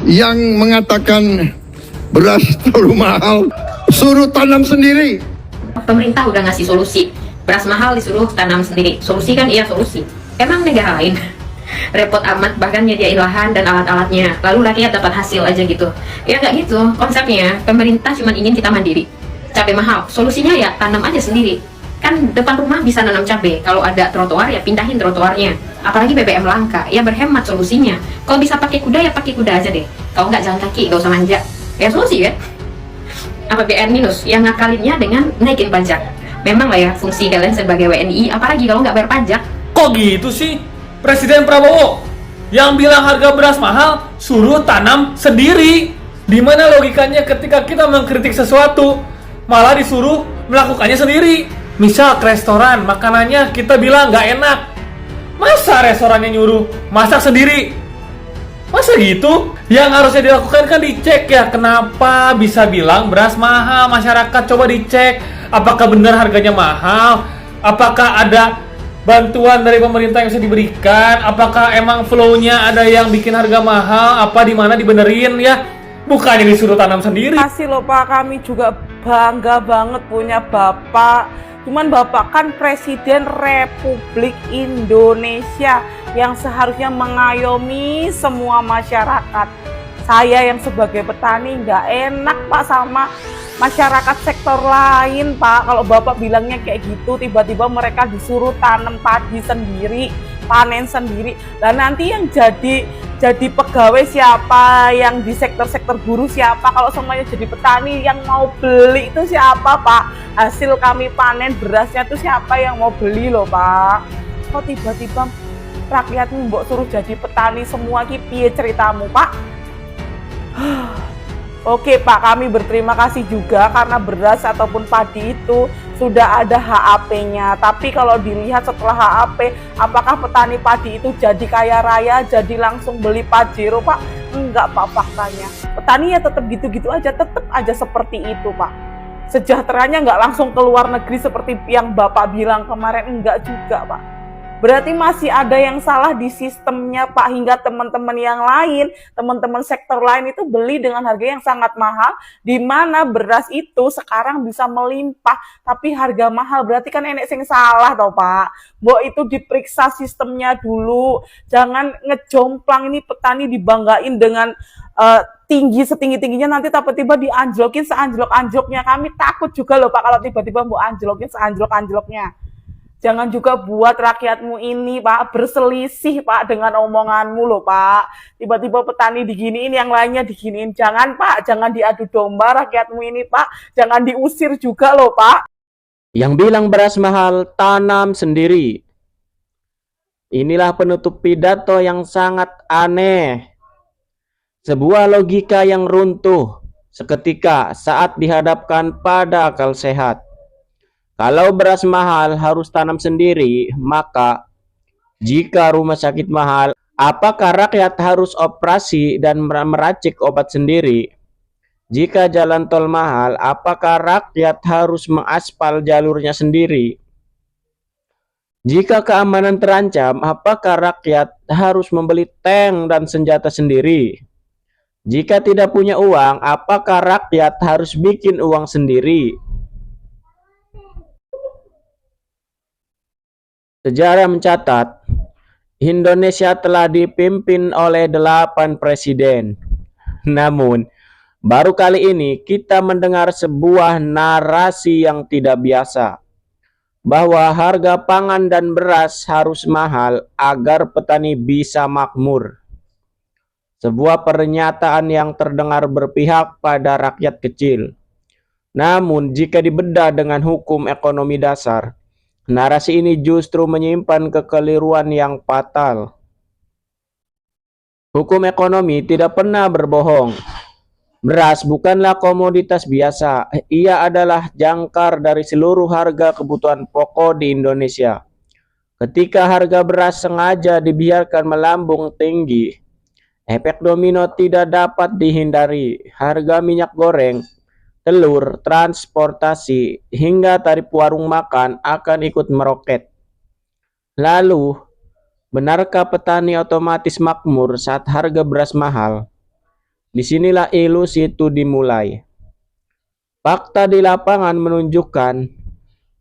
yang mengatakan beras terlalu mahal, suruh tanam sendiri. Pemerintah udah ngasih solusi, beras mahal disuruh tanam sendiri. Solusi kan iya solusi. Emang negara lain repot amat bahkan nyediain lahan dan alat-alatnya, lalu rakyat dapat hasil aja gitu. Ya nggak gitu konsepnya. Pemerintah cuma ingin kita mandiri. Cabai mahal, solusinya ya tanam aja sendiri. Kan depan rumah bisa nanam cabai, kalau ada trotoar ya pindahin trotoarnya. Apalagi BBM langka, ya berhemat solusinya. Kalau bisa pakai kuda ya pakai kuda aja deh. Kalau nggak jalan kaki, nggak usah manja. Ya solusi kan? APBN minus, yang ngakalinnya dengan naikin pajak. Memang lah ya fungsi kalian sebagai WNI, apalagi kalau nggak bayar pajak. Kok gitu sih? Presiden Prabowo yang bilang harga beras mahal suruh tanam sendiri. Di mana logikanya ketika kita mengkritik sesuatu malah disuruh melakukannya sendiri? Misal ke restoran, makanannya kita bilang nggak enak. Masa restorannya nyuruh masak sendiri? Masa gitu? Yang harusnya dilakukan kan dicek ya. Kenapa bisa bilang beras mahal? Masyarakat coba dicek. Apakah benar harganya mahal? Apakah ada bantuan dari pemerintah yang bisa diberikan? Apakah emang flow-nya ada yang bikin harga mahal? Apa di mana dibenerin ya? Bukannya disuruh tanam sendiri. Kasih loh Pak, kami juga bangga banget punya Bapak. Cuman Bapak kan Presiden Republik Indonesia yang seharusnya mengayomi semua masyarakat. Saya yang sebagai petani nggak enak Pak sama masyarakat sektor lain Pak. Kalau Bapak bilangnya kayak gitu, tiba-tiba mereka disuruh tanam padi sendiri, panen sendiri. Dan nanti yang jadi pegawai siapa, yang di sektor-sektor buruh siapa, kalau semuanya jadi petani, yang mau beli itu siapa Pak? Hasil kami panen berasnya itu siapa yang mau beli loh Pak? Kok tiba-tiba rakyatmu mbok suruh jadi petani semua, ki piye ceritamu Pak? Oke Pak, kami berterima kasih juga karena beras ataupun padi itu sudah ada HAP-nya. Tapi kalau dilihat setelah HAP, apakah petani padi itu jadi kaya raya, jadi langsung beli Pajero Pak? Enggak Pak faktanya. Petani ya tetap gitu-gitu aja, tetap aja seperti itu Pak. Sejahteranya nggak langsung ke luar negeri seperti yang Bapak bilang kemarin, enggak juga Pak. Berarti masih ada yang salah di sistemnya Pak, hingga teman-teman yang lain, teman-teman sektor lain itu beli dengan harga yang sangat mahal, di mana beras itu sekarang bisa melimpah tapi harga mahal. Berarti kan enek sing salah toh Pak. Mbok itu diperiksa sistemnya dulu, jangan ngejomplang ini petani dibanggain dengan tinggi setinggi-tingginya, nanti tiba-tiba dianjlokin seanjlok-anjloknya. Kami takut juga loh Pak kalau tiba-tiba mbok anjlokin seanjlok-anjloknya. Jangan juga buat rakyatmu ini Pak berselisih Pak dengan omonganmu loh Pak. Tiba-tiba petani diginiin, yang lainnya diginiin. Jangan Pak, jangan diadu domba rakyatmu ini Pak. Jangan diusir juga loh Pak. Yang bilang beras mahal, tanam sendiri. Inilah penutup pidato yang sangat aneh. Sebuah logika yang runtuh seketika saat dihadapkan pada akal sehat. Kalau beras mahal harus tanam sendiri, maka jika rumah sakit mahal, apakah rakyat harus operasi dan meracik obat sendiri? Jika jalan tol mahal, apakah rakyat harus mengaspal jalurnya sendiri? Jika keamanan terancam, apakah rakyat harus membeli tank dan senjata sendiri? Jika tidak punya uang, apakah rakyat harus bikin uang sendiri? Sejarah mencatat, Indonesia telah dipimpin oleh 8 presiden. Namun, baru kali ini kita mendengar sebuah narasi yang tidak biasa, bahwa harga pangan dan beras harus mahal agar petani bisa makmur. Sebuah pernyataan yang terdengar berpihak pada rakyat kecil. Namun, jika dibedah dengan hukum ekonomi dasar, narasi ini justru menyimpan kekeliruan yang fatal. Hukum ekonomi tidak pernah berbohong. Beras bukanlah komoditas biasa. Ia adalah jangkar dari seluruh harga kebutuhan pokok di Indonesia. Ketika harga beras sengaja dibiarkan melambung tinggi, efek domino tidak dapat dihindari. Harga minyak goreng, telur, transportasi, hingga tarif warung makan akan ikut meroket. Lalu, benarkah petani otomatis makmur saat harga beras mahal? Disinilah ilusi itu dimulai. Fakta di lapangan menunjukkan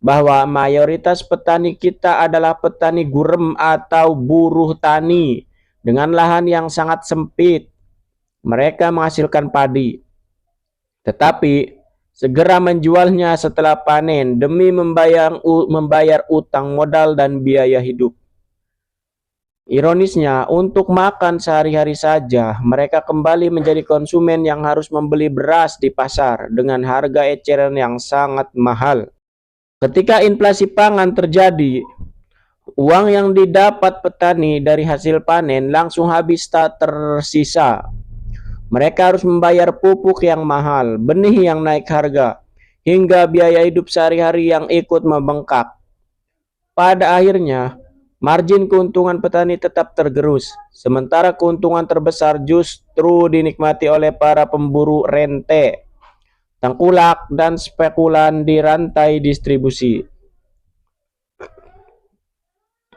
bahwa mayoritas petani kita adalah petani gurem atau buruh tani dengan lahan yang sangat sempit. Mereka menghasilkan padi, tetapi segera menjualnya setelah panen demi membayar utang modal dan biaya hidup. Ironisnya, untuk makan sehari-hari saja, mereka kembali menjadi konsumen yang harus membeli beras di pasar dengan harga eceran yang sangat mahal. Ketika inflasi pangan terjadi, uang yang didapat petani dari hasil panen langsung habis tak tersisa. Mereka harus membayar pupuk yang mahal, benih yang naik harga, hingga biaya hidup sehari-hari yang ikut membengkak. Pada akhirnya, margin keuntungan petani tetap tergerus, sementara keuntungan terbesar justru dinikmati oleh para pemburu rente, tengkulak, dan spekulan di rantai distribusi.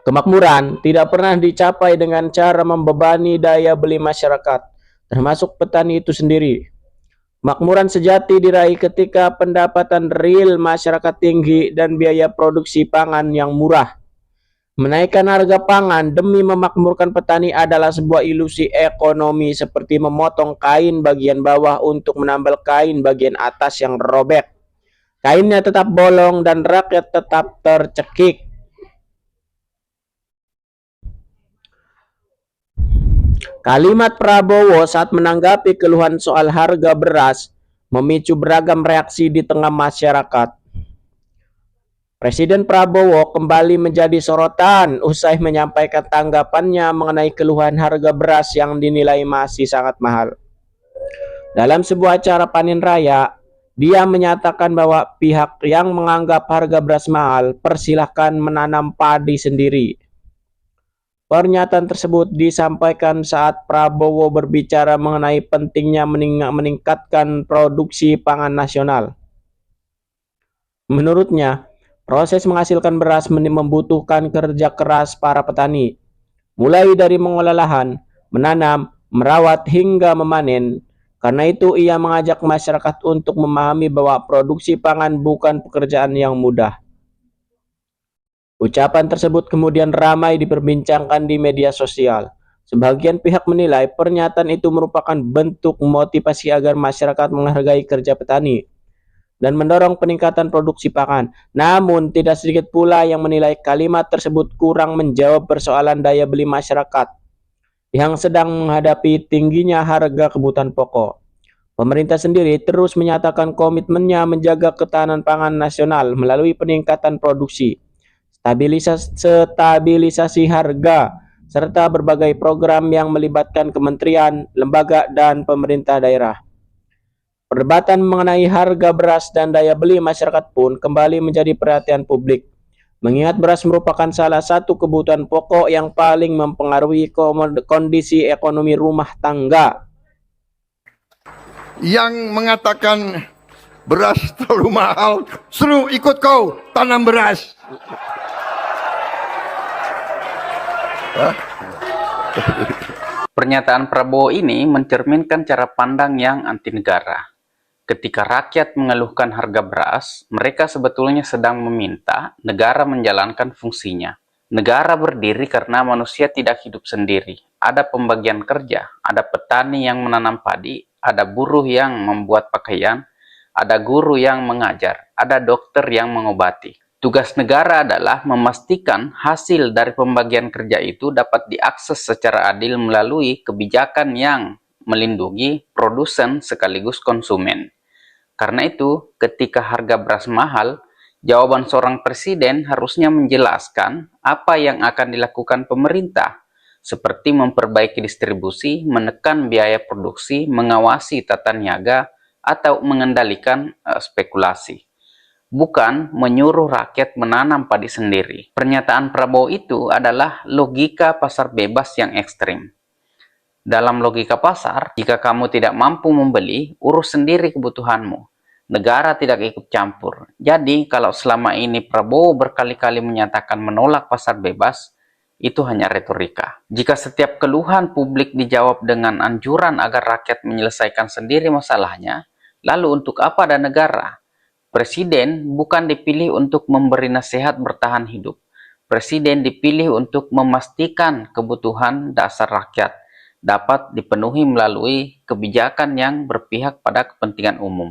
Kemakmuran tidak pernah dicapai dengan cara membebani daya beli masyarakat, termasuk petani itu sendiri. Makmuran sejati diraih ketika pendapatan real masyarakat tinggi dan biaya produksi pangan yang murah. Menaikkan harga pangan demi memakmurkan petani adalah sebuah ilusi ekonomi seperti memotong kain bagian bawah untuk menambal kain bagian atas yang robek. Kainnya tetap bolong dan rakyat tetap tercekik. Kalimat Prabowo saat menanggapi keluhan soal harga beras memicu beragam reaksi di tengah masyarakat. Presiden Prabowo kembali menjadi sorotan usai menyampaikan tanggapannya mengenai keluhan harga beras yang dinilai masih sangat mahal. Dalam sebuah acara panen raya, dia menyatakan bahwa pihak yang menganggap harga beras mahal persilahkan menanam padi sendiri. Pernyataan tersebut disampaikan saat Prabowo berbicara mengenai pentingnya meningkatkan produksi pangan nasional. Menurutnya, proses menghasilkan beras membutuhkan kerja keras para petani, mulai dari mengolah lahan, menanam, merawat, hingga memanen. Karena itu, ia mengajak masyarakat untuk memahami bahwa produksi pangan bukan pekerjaan yang mudah. Ucapan tersebut kemudian ramai diperbincangkan di media sosial. Sebagian pihak menilai pernyataan itu merupakan bentuk motivasi agar masyarakat menghargai kerja petani dan mendorong peningkatan produksi pangan. Namun, tidak sedikit pula yang menilai kalimat tersebut kurang menjawab persoalan daya beli masyarakat yang sedang menghadapi tingginya harga kebutuhan pokok. Pemerintah sendiri terus menyatakan komitmennya menjaga ketahanan pangan nasional melalui peningkatan produksi, stabilisasi harga, serta berbagai program yang melibatkan kementerian, lembaga, dan pemerintah daerah. Perdebatan mengenai harga beras dan daya beli masyarakat pun kembali menjadi perhatian publik, mengingat beras merupakan salah satu kebutuhan pokok yang paling mempengaruhi kondisi ekonomi rumah tangga. Yang mengatakan beras terlalu mahal, suruh ikut kau tanam beras. Pernyataan Prabowo ini mencerminkan cara pandang yang anti negara. Ketika rakyat mengeluhkan harga beras, mereka sebetulnya sedang meminta negara menjalankan fungsinya. Negara berdiri karena manusia tidak hidup sendiri. Ada pembagian kerja, ada petani yang menanam padi, ada buruh yang membuat pakaian, ada guru yang mengajar, ada dokter yang mengobati. Tugas negara adalah memastikan hasil dari pembagian kerja itu dapat diakses secara adil melalui kebijakan yang melindungi produsen sekaligus konsumen. Karena itu, ketika harga beras mahal, jawaban seorang presiden harusnya menjelaskan apa yang akan dilakukan pemerintah, seperti memperbaiki distribusi, menekan biaya produksi, mengawasi tata niaga, atau mengendalikan spekulasi. Bukan menyuruh rakyat menanam padi sendiri. Pernyataan Prabowo itu adalah logika pasar bebas yang ekstrim. Dalam logika pasar, jika kamu tidak mampu membeli, urus sendiri kebutuhanmu. Negara tidak ikut campur. Jadi, kalau selama ini Prabowo berkali-kali menyatakan menolak pasar bebas, itu hanya retorika. Jika setiap keluhan publik dijawab dengan anjuran agar rakyat menyelesaikan sendiri masalahnya, lalu untuk apa ada negara? Presiden bukan dipilih untuk memberi nasihat bertahan hidup. Presiden dipilih untuk memastikan kebutuhan dasar rakyat dapat dipenuhi melalui kebijakan yang berpihak pada kepentingan umum.